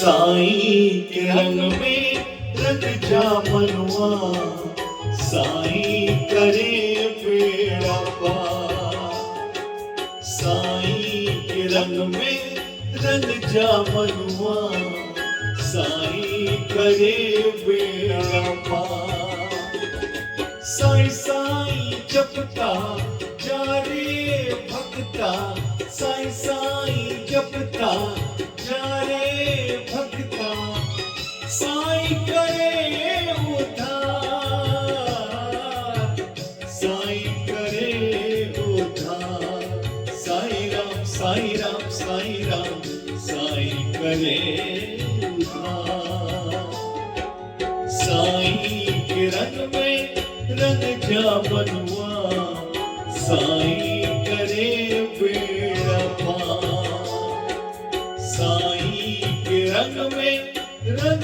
साईं के रंग में रंग जा मनवा, साईं करे बेड़ा पार। साईं के रंग में रंग जा मनवा, साईं करे बेड़ा पार। साईं साईं जपता जा रे भक्ता, साईं साईं जपता जा रे भक्ता, साईं करे उद्धार, साईं करे उद्धार। साईं राम साईं राम साईं राम, साईं करे उद्धार। साईं के रंग में रंग जा मनवा, साईं करे बेड़ा पार। साईं के रंग में रंग